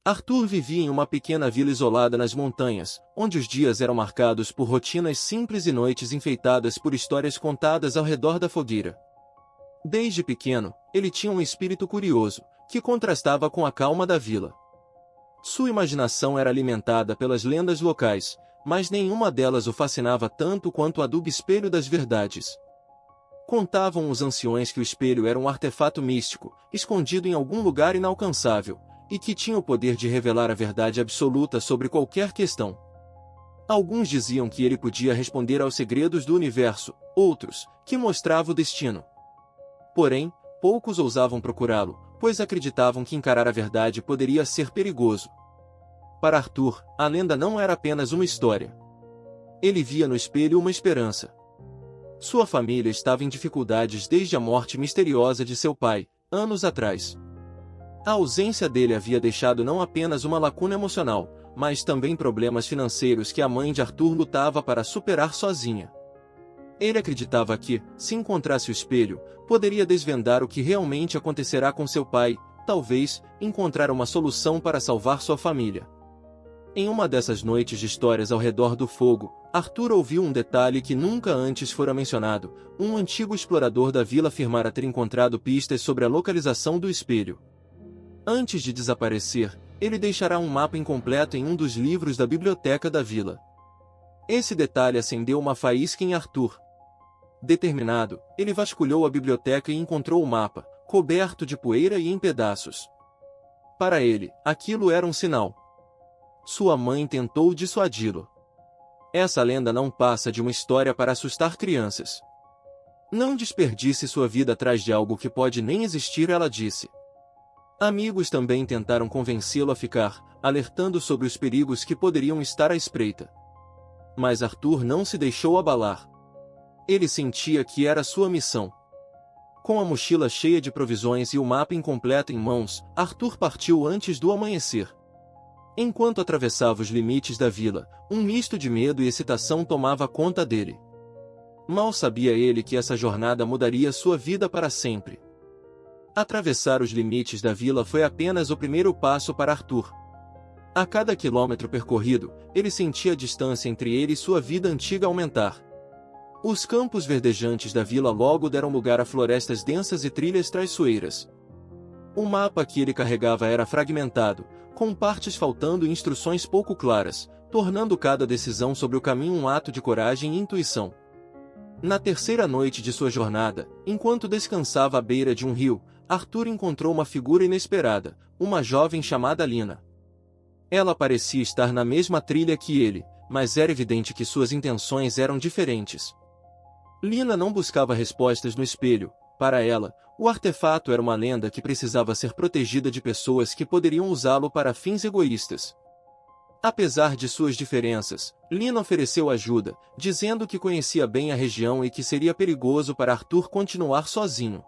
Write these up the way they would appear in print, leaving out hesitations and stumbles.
Arthur vivia em uma pequena vila isolada nas montanhas, onde os dias eram marcados por rotinas simples e noites enfeitadas por histórias contadas ao redor da fogueira. Desde pequeno, ele tinha um espírito curioso, que contrastava com a calma da vila. Sua imaginação era alimentada pelas lendas locais, mas nenhuma delas o fascinava tanto quanto a do espelho das verdades. Contavam os anciões que o espelho era um artefato místico, escondido em algum lugar inalcançável, e que tinha o poder de revelar a verdade absoluta sobre qualquer questão. Alguns diziam que ele podia responder aos segredos do universo, outros, que mostrava o destino. Porém, poucos ousavam procurá-lo, pois acreditavam que encarar a verdade poderia ser perigoso. Para Arthur, a lenda não era apenas uma história. Ele via no espelho uma esperança. Sua família estava em dificuldades desde a morte misteriosa de seu pai, anos atrás. A ausência dele havia deixado não apenas uma lacuna emocional, mas também problemas financeiros que a mãe de Arthur lutava para superar sozinha. Ele acreditava que, se encontrasse o espelho, poderia desvendar o que realmente acontecerá com seu pai, talvez, encontrar uma solução para salvar sua família. Em uma dessas noites de histórias ao redor do fogo, Arthur ouviu um detalhe que nunca antes fora mencionado: um antigo explorador da vila afirmara ter encontrado pistas sobre a localização do espelho. Antes de desaparecer, ele deixará um mapa incompleto em um dos livros da biblioteca da vila. Esse detalhe acendeu uma faísca em Arthur. Determinado, ele vasculhou a biblioteca e encontrou o mapa, coberto de poeira e em pedaços. Para ele, aquilo era um sinal. Sua mãe tentou dissuadi-lo. Essa lenda não passa de uma história para assustar crianças. Não desperdice sua vida atrás de algo que pode nem existir, ela disse. Amigos também tentaram convencê-lo a ficar, alertando sobre os perigos que poderiam estar à espreita. Mas Arthur não se deixou abalar. Ele sentia que era sua missão. Com a mochila cheia de provisões e o mapa incompleto em mãos, Arthur partiu antes do amanhecer. Enquanto atravessava os limites da vila, um misto de medo e excitação tomava conta dele. Mal sabia ele que essa jornada mudaria sua vida para sempre. Atravessar os limites da vila foi apenas o primeiro passo para Arthur. A cada quilômetro percorrido, ele sentia a distância entre ele e sua vida antiga aumentar. Os campos verdejantes da vila logo deram lugar a florestas densas e trilhas traiçoeiras. O mapa que ele carregava era fragmentado, com partes faltando e instruções pouco claras, tornando cada decisão sobre o caminho um ato de coragem e intuição. Na terceira noite de sua jornada, enquanto descansava à beira de um rio, Arthur encontrou uma figura inesperada, uma jovem chamada Lina. Ela parecia estar na mesma trilha que ele, mas era evidente que suas intenções eram diferentes. Lina não buscava respostas no espelho. Para ela, o artefato era uma lenda que precisava ser protegida de pessoas que poderiam usá-lo para fins egoístas. Apesar de suas diferenças, Lina ofereceu ajuda, dizendo que conhecia bem a região e que seria perigoso para Arthur continuar sozinho.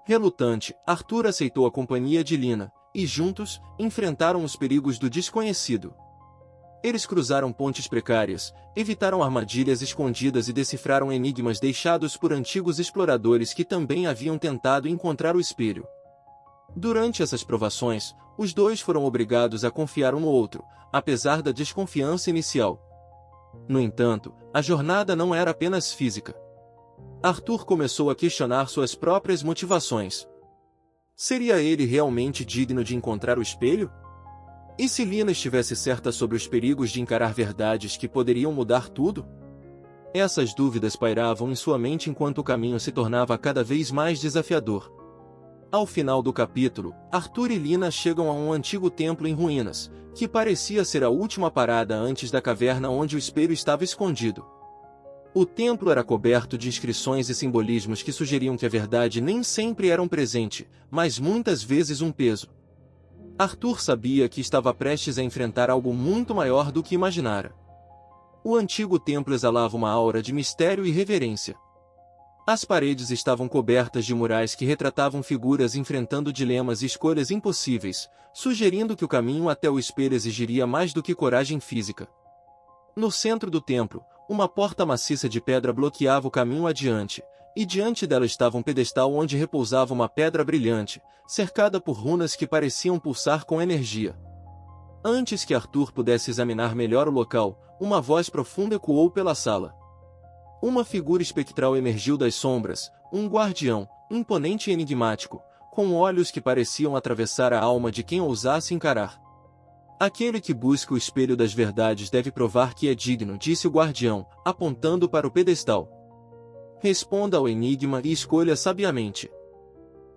Relutante, Arthur aceitou a companhia de Lina, e juntos, enfrentaram os perigos do desconhecido. Eles cruzaram pontes precárias, evitaram armadilhas escondidas e decifraram enigmas deixados por antigos exploradores que também haviam tentado encontrar o espelho. Durante essas provações, os dois foram obrigados a confiar um no outro, apesar da desconfiança inicial. No entanto, a jornada não era apenas física. Arthur começou a questionar suas próprias motivações. Seria ele realmente digno de encontrar o espelho? E se Lina estivesse certa sobre os perigos de encarar verdades que poderiam mudar tudo? Essas dúvidas pairavam em sua mente enquanto o caminho se tornava cada vez mais desafiador. Ao final do capítulo, Arthur e Lina chegam a um antigo templo em ruínas, que parecia ser a última parada antes da caverna onde o espelho estava escondido. O templo era coberto de inscrições e simbolismos que sugeriam que a verdade nem sempre era um presente, mas muitas vezes um peso. Arthur sabia que estava prestes a enfrentar algo muito maior do que imaginara. O antigo templo exalava uma aura de mistério e reverência. As paredes estavam cobertas de murais que retratavam figuras enfrentando dilemas e escolhas impossíveis, sugerindo que o caminho até o espelho exigiria mais do que coragem física. No centro do templo, uma porta maciça de pedra bloqueava o caminho adiante, e diante dela estava um pedestal onde repousava uma pedra brilhante, cercada por runas que pareciam pulsar com energia. Antes que Arthur pudesse examinar melhor o local, uma voz profunda ecoou pela sala. Uma figura espectral emergiu das sombras, um guardião, imponente e enigmático, com olhos que pareciam atravessar a alma de quem ousasse encarar. Aquele que busca o espelho das verdades deve provar que é digno, disse o guardião, apontando para o pedestal. Responda ao enigma e escolha sabiamente.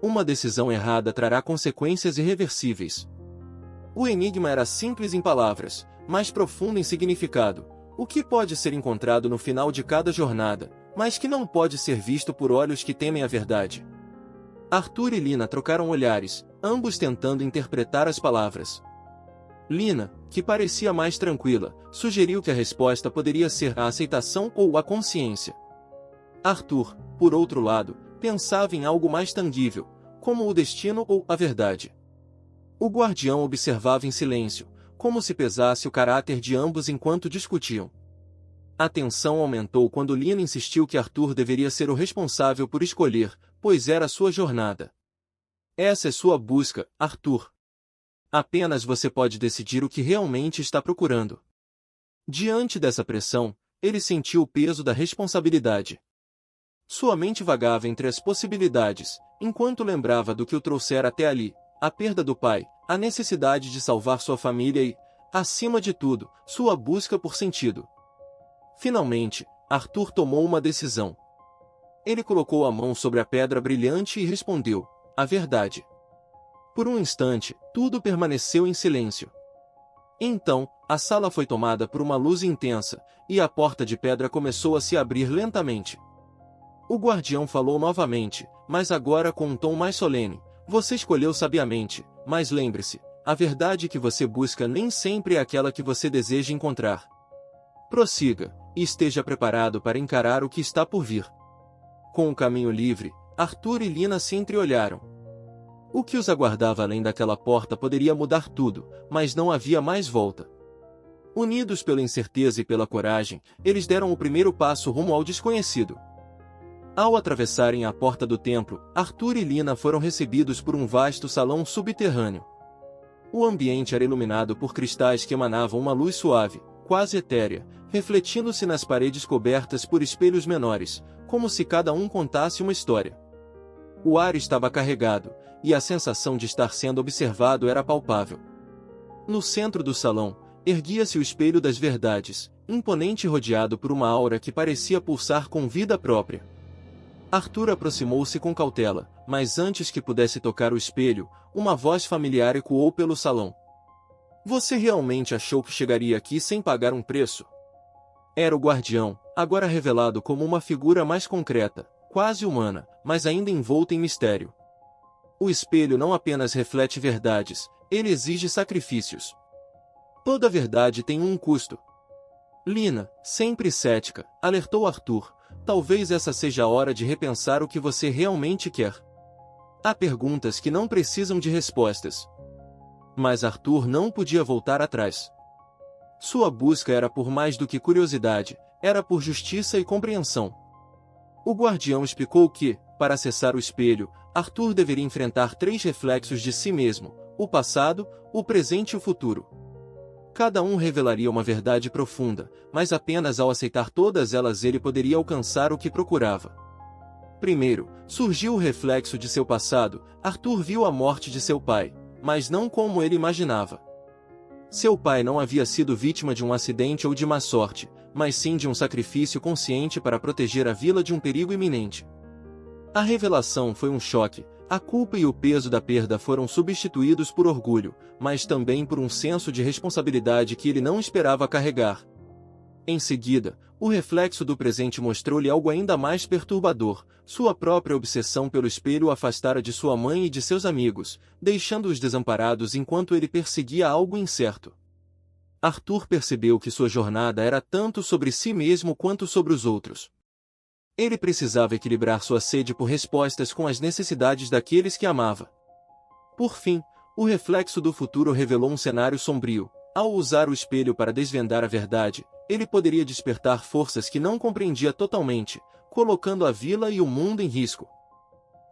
Uma decisão errada trará consequências irreversíveis. O enigma era simples em palavras, mas profundo em significado. O que pode ser encontrado no final de cada jornada, mas que não pode ser visto por olhos que temem a verdade. Arthur e Lina trocaram olhares, ambos tentando interpretar as palavras. Lina, que parecia mais tranquila, sugeriu que a resposta poderia ser a aceitação ou a consciência. Arthur, por outro lado, pensava em algo mais tangível, como o destino ou a verdade. O guardião observava em silêncio, como se pesasse o caráter de ambos enquanto discutiam. A tensão aumentou quando Lina insistiu que Arthur deveria ser o responsável por escolher, pois era sua jornada. Essa é sua busca, Arthur. Apenas você pode decidir o que realmente está procurando. Diante dessa pressão, ele sentiu o peso da responsabilidade. Sua mente vagava entre as possibilidades, enquanto lembrava do que o trouxera até ali, a perda do pai, a necessidade de salvar sua família e, acima de tudo, sua busca por sentido. Finalmente, Arthur tomou uma decisão. Ele colocou a mão sobre a pedra brilhante e respondeu: a verdade. Por um instante, tudo permaneceu em silêncio. Então, a sala foi tomada por uma luz intensa, e a porta de pedra começou a se abrir lentamente. O guardião falou novamente, mas agora com um tom mais solene: você escolheu sabiamente, mas lembre-se, a verdade que você busca nem sempre é aquela que você deseja encontrar. Prossiga, e esteja preparado para encarar o que está por vir. Com o caminho livre, Arthur e Lina se entreolharam. O que os aguardava além daquela porta poderia mudar tudo, mas não havia mais volta. Unidos pela incerteza e pela coragem, eles deram o primeiro passo rumo ao desconhecido. Ao atravessarem a porta do templo, Arthur e Lina foram recebidos por um vasto salão subterrâneo. O ambiente era iluminado por cristais que emanavam uma luz suave, quase etérea, refletindo-se nas paredes cobertas por espelhos menores, como se cada um contasse uma história. O ar estava carregado, e a sensação de estar sendo observado era palpável. No centro do salão, erguia-se o espelho das verdades, imponente e rodeado por uma aura que parecia pulsar com vida própria. Arthur aproximou-se com cautela, mas antes que pudesse tocar o espelho, uma voz familiar ecoou pelo salão. Você realmente achou que chegaria aqui sem pagar um preço? Era o guardião, agora revelado como uma figura mais concreta, quase humana, mas ainda envolta em mistério. O espelho não apenas reflete verdades, ele exige sacrifícios. Toda verdade tem um custo. Lina, sempre cética, alertou Arthur. Talvez essa seja a hora de repensar o que você realmente quer. Há perguntas que não precisam de respostas. Mas Arthur não podia voltar atrás. Sua busca era por mais do que curiosidade, era por justiça e compreensão. O guardião explicou que, para acessar o espelho, Arthur deveria enfrentar 3 reflexos de si mesmo: o passado, o presente e o futuro. Cada um revelaria uma verdade profunda, mas apenas ao aceitar todas elas ele poderia alcançar o que procurava. Primeiro, surgiu o reflexo de seu passado. Arthur viu a morte de seu pai, mas não como ele imaginava. Seu pai não havia sido vítima de um acidente ou de má sorte, mas sim de um sacrifício consciente para proteger a vila de um perigo iminente. A revelação foi um choque. A culpa e o peso da perda foram substituídos por orgulho, mas também por um senso de responsabilidade que ele não esperava carregar. Em seguida, o reflexo do presente mostrou-lhe algo ainda mais perturbador: sua própria obsessão pelo espelho o afastara de sua mãe e de seus amigos, deixando-os desamparados enquanto ele perseguia algo incerto. Arthur percebeu que sua jornada era tanto sobre si mesmo quanto sobre os outros. Ele precisava equilibrar sua sede por respostas com as necessidades daqueles que amava. Por fim, o reflexo do futuro revelou um cenário sombrio. Ao usar o espelho para desvendar a verdade, ele poderia despertar forças que não compreendia totalmente, colocando a vila e o mundo em risco.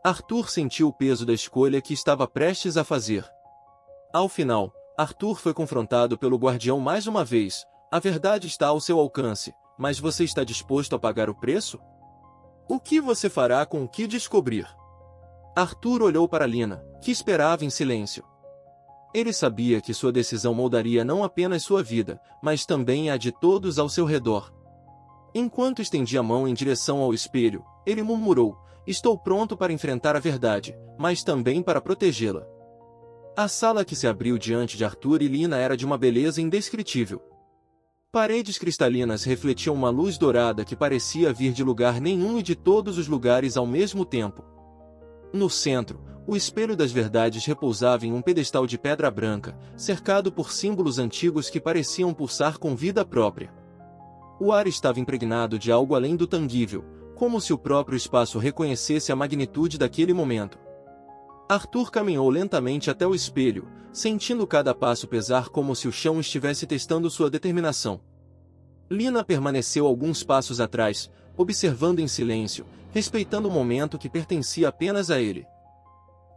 Arthur sentiu o peso da escolha que estava prestes a fazer. Ao final, Arthur foi confrontado pelo guardião mais uma vez. A verdade está ao seu alcance, mas você está disposto a pagar o preço? O que você fará com o que descobrir? Arthur olhou para Lina, que esperava em silêncio. Ele sabia que sua decisão moldaria não apenas sua vida, mas também a de todos ao seu redor. Enquanto estendia a mão em direção ao espelho, ele murmurou: estou pronto para enfrentar a verdade, mas também para protegê-la. A sala que se abriu diante de Arthur e Lina era de uma beleza indescritível. Paredes cristalinas refletiam uma luz dourada que parecia vir de lugar nenhum e de todos os lugares ao mesmo tempo. No centro, o espelho das verdades repousava em um pedestal de pedra branca, cercado por símbolos antigos que pareciam pulsar com vida própria. O ar estava impregnado de algo além do tangível, como se o próprio espaço reconhecesse a magnitude daquele momento. Arthur caminhou lentamente até o espelho, sentindo cada passo pesar como se o chão estivesse testando sua determinação. Lina permaneceu alguns passos atrás, observando em silêncio, respeitando o momento que pertencia apenas a ele.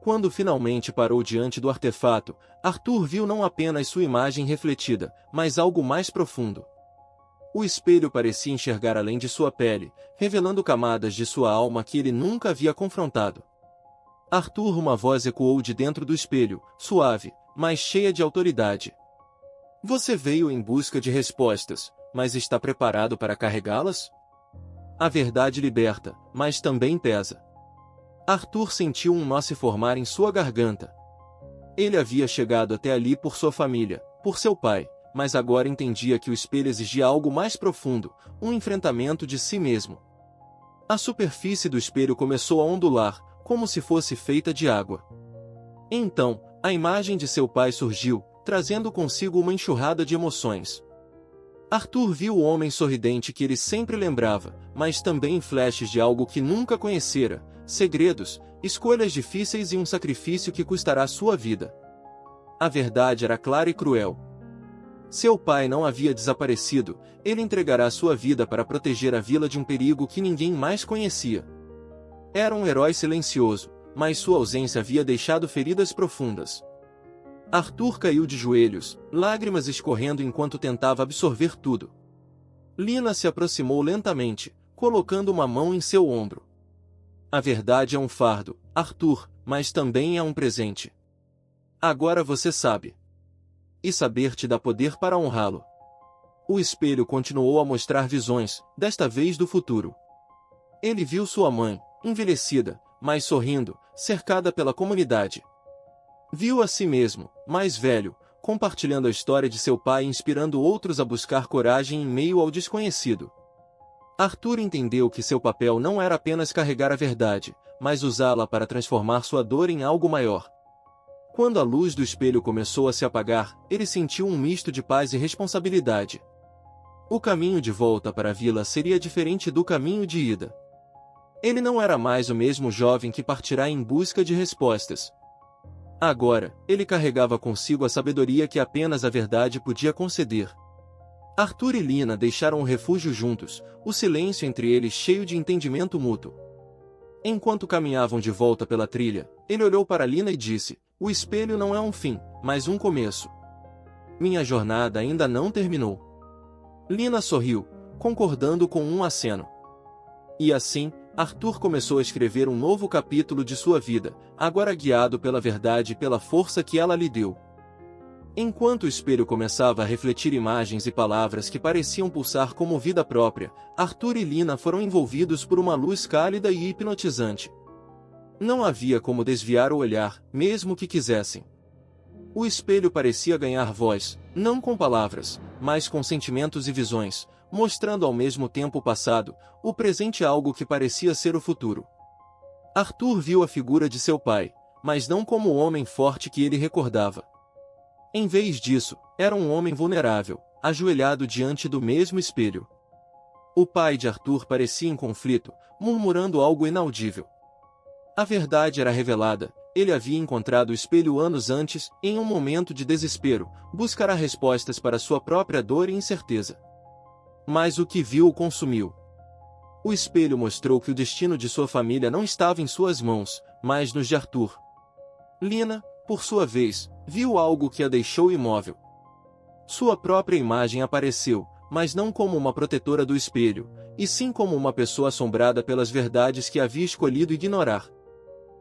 Quando finalmente parou diante do artefato, Arthur viu não apenas sua imagem refletida, mas algo mais profundo. O espelho parecia enxergar além de sua pele, revelando camadas de sua alma que ele nunca havia confrontado. Arthur, uma voz ecoou de dentro do espelho, suave, mas cheia de autoridade. Você veio em busca de respostas, mas está preparado para carregá-las? A verdade liberta, mas também pesa. Arthur sentiu um nó se formar em sua garganta. Ele havia chegado até ali por sua família, por seu pai, mas agora entendia que o espelho exigia algo mais profundo, um enfrentamento de si mesmo. A superfície do espelho começou a ondular, como se fosse feita de água. Então, a imagem de seu pai surgiu, trazendo consigo uma enxurrada de emoções. Arthur viu o homem sorridente que ele sempre lembrava, mas também flashes de algo que nunca conhecera, segredos, escolhas difíceis e um sacrifício que custará sua vida. A verdade era clara e cruel. Seu pai não havia desaparecido, ele entregará sua vida para proteger a vila de um perigo que ninguém mais conhecia. Era um herói silencioso, mas sua ausência havia deixado feridas profundas. Arthur caiu de joelhos, lágrimas escorrendo enquanto tentava absorver tudo. Lina se aproximou lentamente, colocando uma mão em seu ombro. A verdade é um fardo, Arthur, mas também é um presente. Agora você sabe. E saber te dá poder para honrá-lo. O espelho continuou a mostrar visões, desta vez do futuro. Ele viu sua mãe, envelhecida, mas sorrindo, cercada pela comunidade. Viu a si mesmo, mais velho, compartilhando a história de seu pai e inspirando outros a buscar coragem em meio ao desconhecido. Arthur entendeu que seu papel não era apenas carregar a verdade, mas usá-la para transformar sua dor em algo maior. Quando a luz do espelho começou a se apagar, ele sentiu um misto de paz e responsabilidade. O caminho de volta para a vila seria diferente do caminho de ida. Ele não era mais o mesmo jovem que partirá em busca de respostas. Agora, ele carregava consigo a sabedoria que apenas a verdade podia conceder. Arthur e Lina deixaram o refúgio juntos, o silêncio entre eles cheio de entendimento mútuo. Enquanto caminhavam de volta pela trilha, ele olhou para Lina e disse: o espelho não é um fim, mas um começo. Minha jornada ainda não terminou. Lina sorriu, concordando com um aceno. E assim, Arthur começou a escrever um novo capítulo de sua vida, agora guiado pela verdade e pela força que ela lhe deu. Enquanto o espelho começava a refletir imagens e palavras que pareciam pulsar como vida própria, Arthur e Lina foram envolvidos por uma luz cálida e hipnotizante. Não havia como desviar o olhar, mesmo que quisessem. O espelho parecia ganhar voz, não com palavras, mas com sentimentos e visões, mostrando ao mesmo tempo o passado, o presente e algo que parecia ser o futuro. Arthur viu a figura de seu pai, mas não como o homem forte que ele recordava. Em vez disso, era um homem vulnerável, ajoelhado diante do mesmo espelho. O pai de Arthur parecia em conflito, murmurando algo inaudível. A verdade era revelada, ele havia encontrado o espelho anos antes, em um momento de desespero, buscará respostas para sua própria dor e incerteza. Mas o que viu o consumiu. O espelho mostrou que o destino de sua família não estava em suas mãos, mas nos de Arthur. Lina, por sua vez, viu algo que a deixou imóvel. Sua própria imagem apareceu, mas não como uma protetora do espelho, e sim como uma pessoa assombrada pelas verdades que havia escolhido ignorar.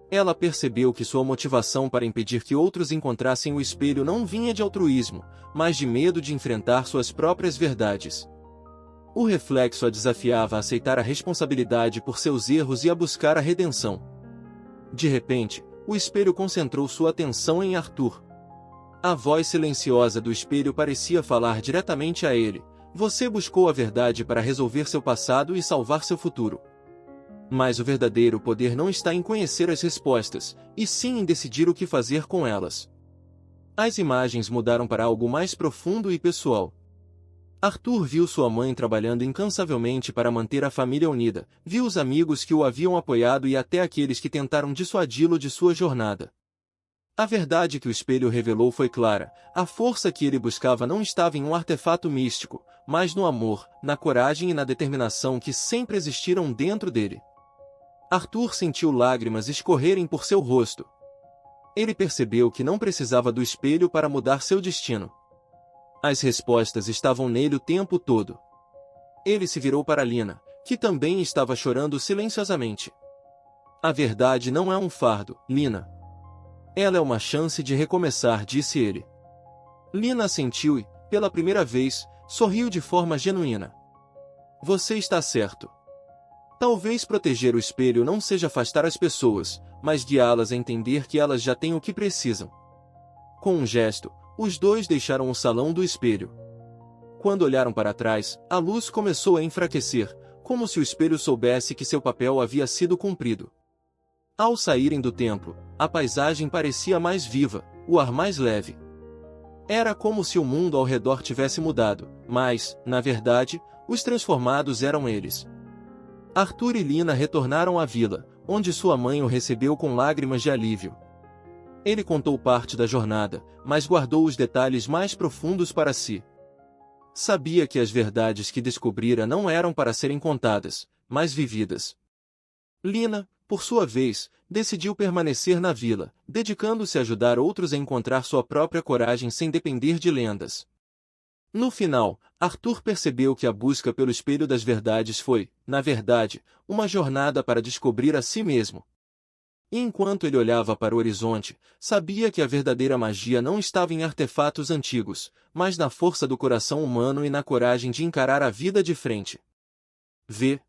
Ela percebeu que sua motivação para impedir que outros encontrassem o espelho não vinha de altruísmo, mas de medo de enfrentar suas próprias verdades. O reflexo a desafiava a aceitar a responsabilidade por seus erros e a buscar a redenção. De repente, o espelho concentrou sua atenção em Arthur. A voz silenciosa do espelho parecia falar diretamente a ele. Você buscou a verdade para resolver seu passado e salvar seu futuro. Mas o verdadeiro poder não está em conhecer as respostas, e sim em decidir o que fazer com elas. As imagens mudaram para algo mais profundo e pessoal. Arthur viu sua mãe trabalhando incansavelmente para manter a família unida, viu os amigos que o haviam apoiado e até aqueles que tentaram dissuadi-lo de sua jornada. A verdade que o espelho revelou foi clara: a força que ele buscava não estava em um artefato místico, mas no amor, na coragem e na determinação que sempre existiram dentro dele. Arthur sentiu lágrimas escorrerem por seu rosto. Ele percebeu que não precisava do espelho para mudar seu destino. As respostas estavam nele o tempo todo. Ele se virou para Lina, que também estava chorando silenciosamente. A verdade não é um fardo, Lina. Ela é uma chance de recomeçar, disse ele. Lina assentiu e, pela primeira vez, sorriu de forma genuína. Você está certo. Talvez proteger o espelho não seja afastar as pessoas, mas guiá-las a entender que elas já têm o que precisam. Com um gesto, os dois deixaram o salão do espelho. Quando olharam para trás, a luz começou a enfraquecer, como se o espelho soubesse que seu papel havia sido cumprido. Ao saírem do templo, a paisagem parecia mais viva, o ar mais leve. Era como se o mundo ao redor tivesse mudado, mas, na verdade, os transformados eram eles. Arthur e Lina retornaram à vila, onde sua mãe o recebeu com lágrimas de alívio. Ele contou parte da jornada, mas guardou os detalhes mais profundos para si. Sabia que as verdades que descobrira não eram para serem contadas, mas vividas. Lina, por sua vez, decidiu permanecer na vila, dedicando-se a ajudar outros a encontrar sua própria coragem sem depender de lendas. No final, Arthur percebeu que a busca pelo espelho das verdades foi, na verdade, uma jornada para descobrir a si mesmo. E enquanto ele olhava para o horizonte, sabia que a verdadeira magia não estava em artefatos antigos, mas na força do coração humano e na coragem de encarar a vida de frente. V.